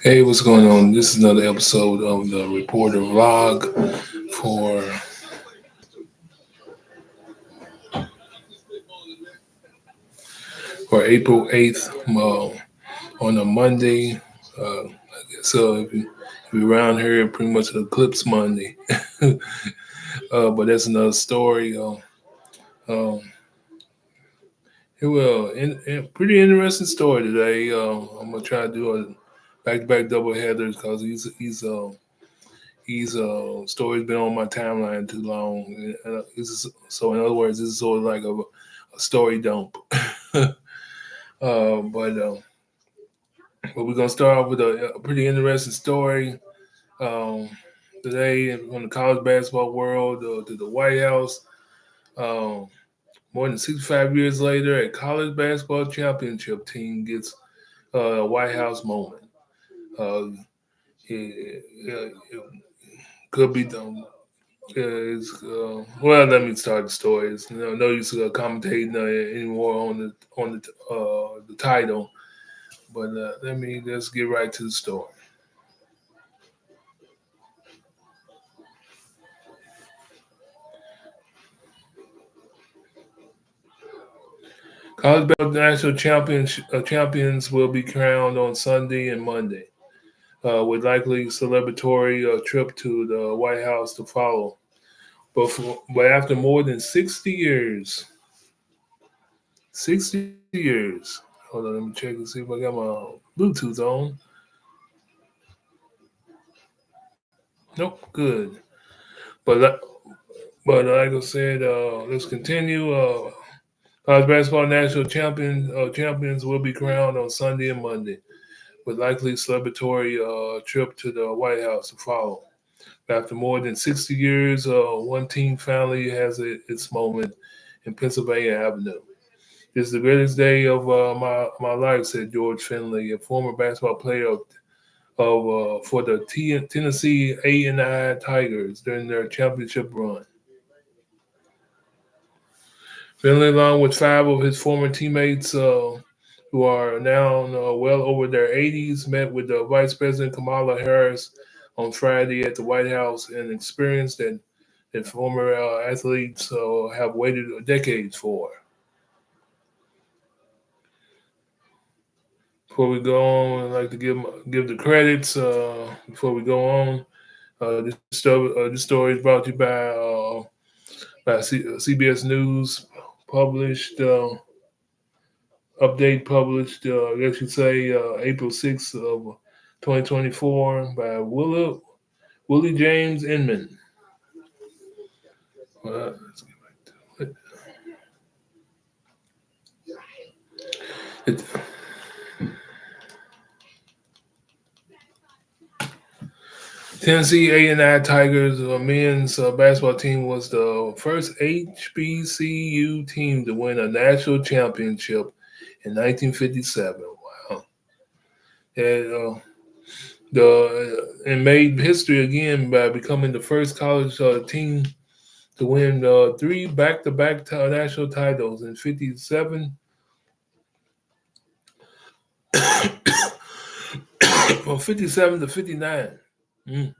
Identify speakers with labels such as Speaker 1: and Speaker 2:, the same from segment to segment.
Speaker 1: Hey, what's going on? This is another episode of the Reporter Vlog for April 8th on a Monday. So if you're around here, pretty much an Eclipse Monday. But that's another story. Um, Pretty interesting story today. I'm gonna try to do a back-to-back double headers because he's story's been on my timeline too long. So in other words, this is sort of like a story dump. uh, but uh, but we're gonna start off with a pretty interesting story. Um, Today from the college basketball world to the White House. Um, More than 65 years later, a college basketball championship team gets a White House moment. Uh, it could be done. Well, let me start the story. It's no use commentating anymore on the title, but let me just get right to the story. College basketball national champions will be crowned on Sunday and Monday, with likely celebratory trip to the White House to follow. But after more than 60 years. Hold on, let me check and see if I got my Bluetooth on. Nope, good. But like I said, let's continue. College basketball national champions will be crowned on Sunday and Monday, with likely celebratory trip to the White House to follow. After more than 60 years, one team finally has its moment in Pennsylvania Avenue. This is the greatest day of my life, said George Finley, a former basketball player for the Tennessee A&I Tigers during their championship run. Finley, along with five of his former teammates who are now well over their 80s, met with Vice President Kamala Harris on Friday at the White House, an experience that former athletes have waited decades for. Before we go on, I'd like to give the credits. Before we go on, this story is brought to you by CBS News. Published Update published, I guess you'd say, April 6th of 2024 by Willie James Inman. Let's get back to it. Tennessee A&I Tigers men's basketball team was the first HBCU team to win a national championship in 1957. Wow. And made history again by becoming the first college team to win three back-to-back national titles in 57 from 57 to 59. Mm.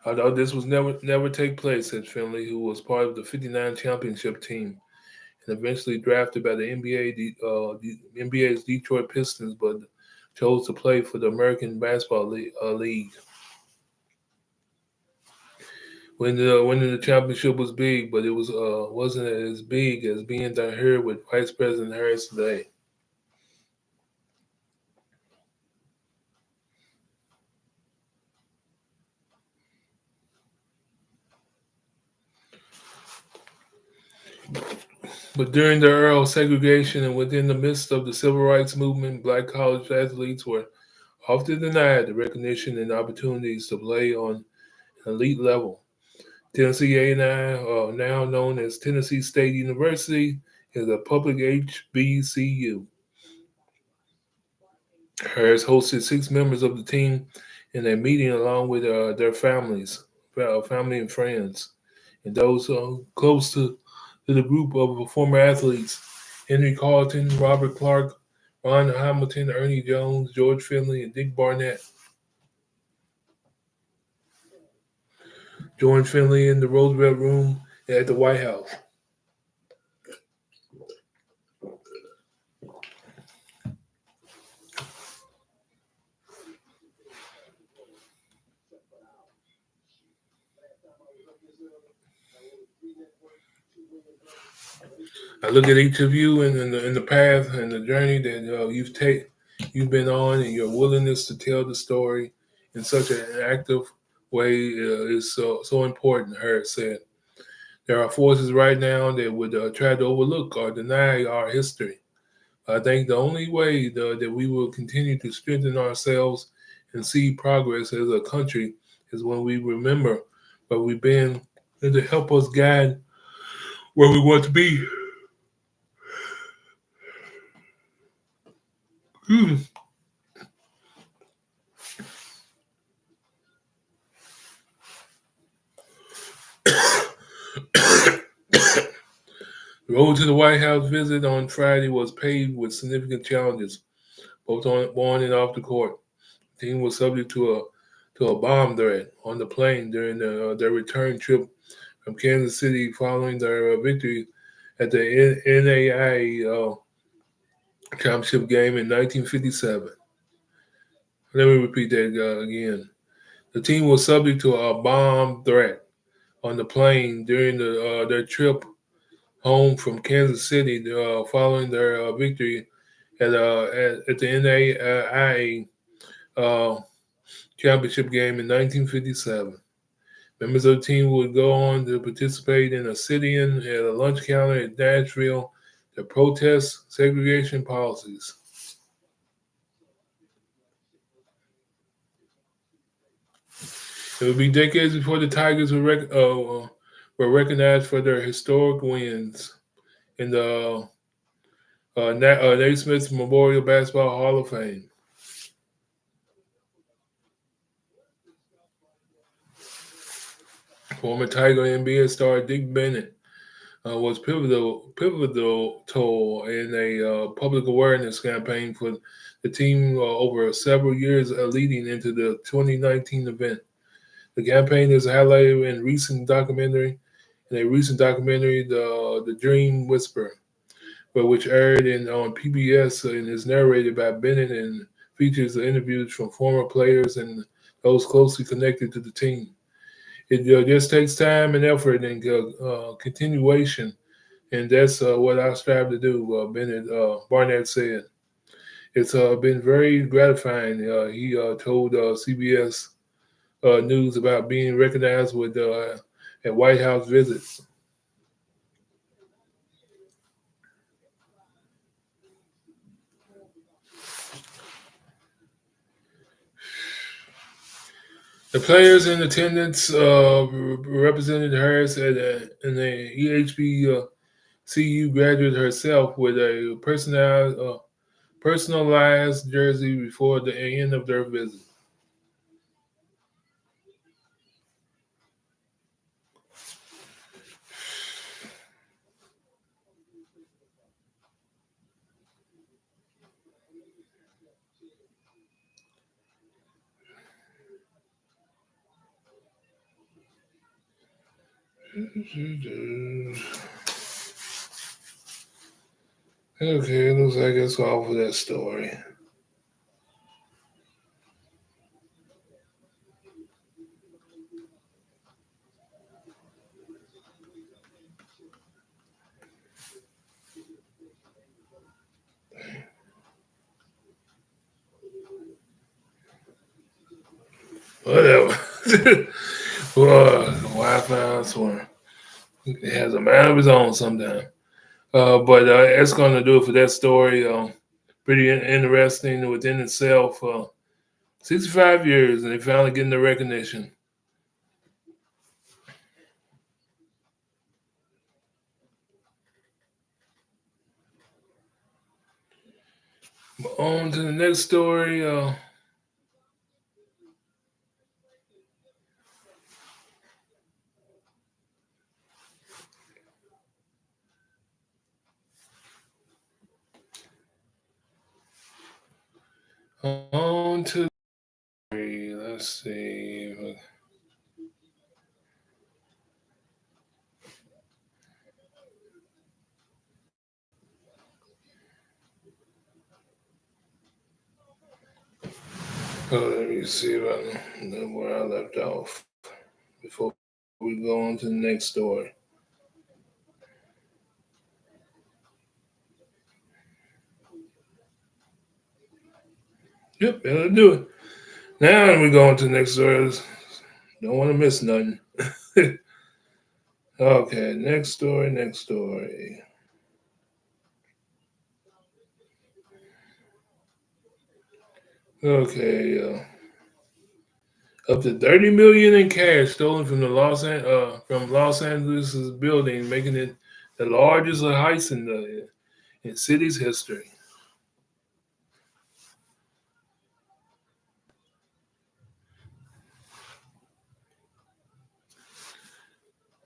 Speaker 1: Although this was never take place, said Finley, who was part of the 59 championship team and eventually drafted by the the NBA's Detroit Pistons, but chose to play for the American Basketball League. Winning the championship was big, but it wasn't as big as being done here with Vice President Harris today. But during the era of segregation and within the midst of the civil rights movement, black college athletes were often denied the recognition and opportunities to play on an elite level. Tennessee A&I, now known as Tennessee State University, is a public HBCU. Harris hosted 6 members of the team in a meeting along with their families, family and friends, and those close to the group of former athletes: Henry Carlton, Robert Clark, Ron Hamilton, Ernie Jones, George Finley, and Dick Barnett. George Finley in the Roosevelt Room at the White House. I look at each of you in the path and the journey that you've been on, and your willingness to tell the story in such an active way is so important. Harris said, "There are forces right now that would try to overlook or deny our history. I think the only way that we will continue to strengthen ourselves and see progress as a country is when we remember where we've been and to help us guide where we want to be." The road to the White House visit on Friday was paved with significant challenges, both on and off the court. The team was subject to a bomb threat on the plane during their return trip from Kansas City following their victory at the NAIA championship game in 1957. Let me repeat that again. The team was subject to a bomb threat on the plane during their trip home from Kansas City following their victory at the NAIA uh, championship game in 1957. Members of the team would go on to participate in a sit-in at a lunch counter in Nashville to protest segregation policies. It would be decades before the Tigers were recognized for their historic wins in the Naismith Memorial Basketball Hall of Fame. Former Tiger NBA star Dick Bennett was pivotal in a public awareness campaign for the team over several years leading into the 2019 event. The campaign is highlighted in a recent documentary, The Dream Whisper, which aired on PBS and is narrated by Bennett and features interviews from former players and those closely connected to the team. It just takes time and effort and continuation, and that's what I strive to do. Bennett Barnett said, "It's been very gratifying." He told CBS News about being recognized with at White House visits. The players in attendance represented Harris in the EHBCU graduate herself with a personalized jersey before the end of their visit. Okay, looks like that's all for that story. Whatever. Well, Wi-Fi, I swear. It has a mind of its own sometimes. But that's going to do it for that story. Pretty interesting within itself. 65 years, and they finally getting the recognition. On to the next story. On to let's see. Let me see if I know where I left off before we go on to the next story. Yep, that'll do it. Now we go on to the next story. Don't want to miss nothing. Okay, next story, next story. Okay, up to 30 million in cash stolen from from Los Angeles building, making it the largest heist in city's history.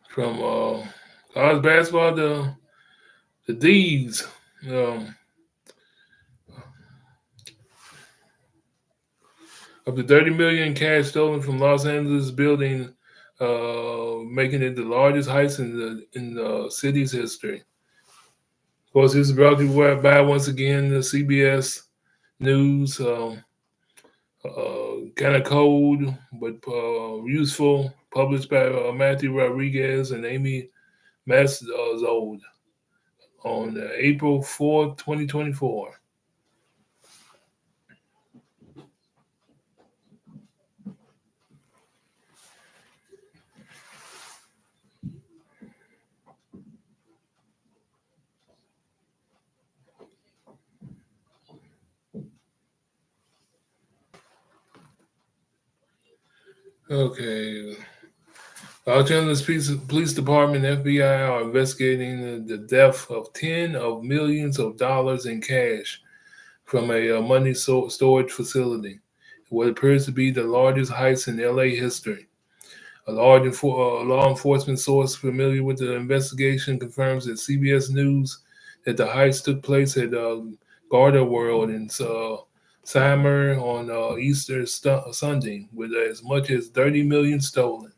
Speaker 1: From college basketball to the D's. Um, Up to 30 million in cash stolen from Los Angeles building, making it the largest heist in the city's history. Of course, this is brought to you by once again the CBS News. Kind of cold but useful, published by Matthew Rodriguez and Amy Maszold on April 4th, 2024. Okay. Los Angeles Police Department FBI are investigating the death of 10 of millions of dollars in cash from a money storage facility, what appears to be the largest heist in LA history. A law enforcement source familiar with the investigation confirms that CBS News that the heist took place at Garda World in Summer on Easter Sunday, with as much as 30 million stolen.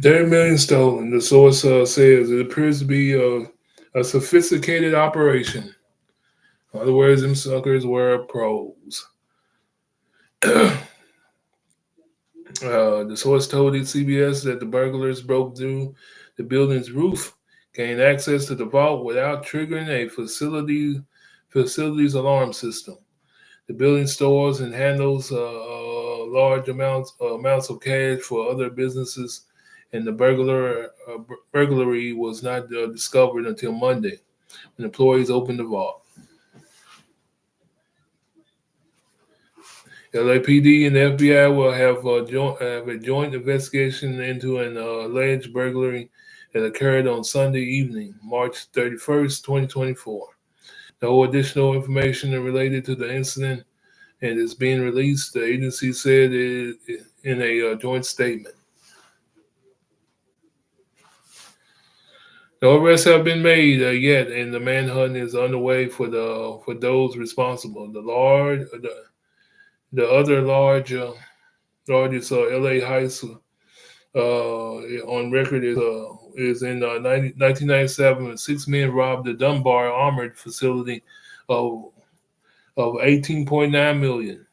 Speaker 1: 30 million stolen. The source says it appears to be a sophisticated operation. In other words, them suckers were pros. The source told CBS that the burglars broke through the building's roof, gained access to the vault without triggering a facility's alarm system. The building stores and handles large amounts of cash for other businesses, and the burglary was not discovered until Monday when employees opened the vault. LAPD and the FBI will have a joint investigation into an alleged burglary that occurred on Sunday evening, March 31st, 2024. No additional information related to the incident and is being released, the agency said in a joint statement. No arrests have been made yet, and the manhunt is underway for those responsible. The other largest LA heist on record is in 1997. Six men robbed the Dunbar Armored Facility of 18.9 million.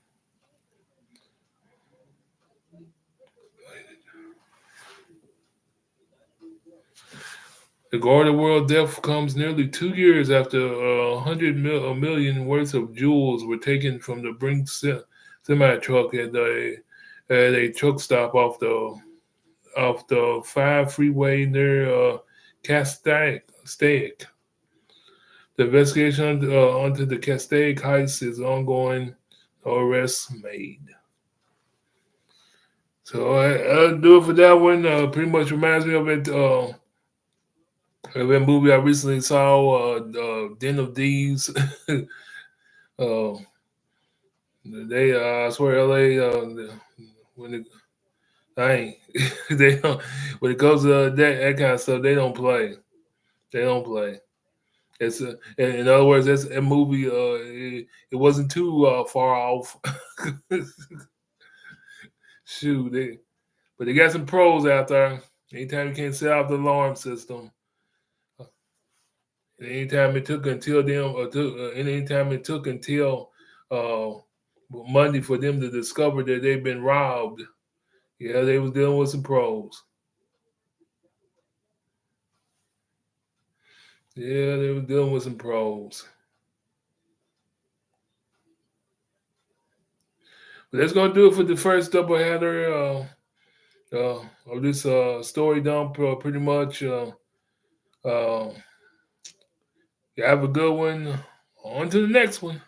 Speaker 1: The Garda World death comes nearly 2 years after a million worth of jewels were taken from the Brinks semi truck at a truck stop off the 5 freeway near Castaic. The investigation onto the Castaic heist is ongoing. No arrests made. So I'll do it for that one. Pretty much reminds me of it. Of that movie I recently saw, Den of Thieves. uh, I swear, LA. When it, I ain't, they don't. When it comes to that kind of stuff, they don't play. They don't play. It's in other words, that's a movie. It wasn't too far off. Shoot, but they got some pros out there. Anytime you can't set off the alarm system, anytime it took until them, or anytime it took until uh, Monday for them to discover that they've been robbed, yeah, they was dealing with some pros. Yeah, they were dealing with some pros. But that's gonna do it for the first doubleheader of this story dump. Pretty much. Uh, you have a good one. On to the next one.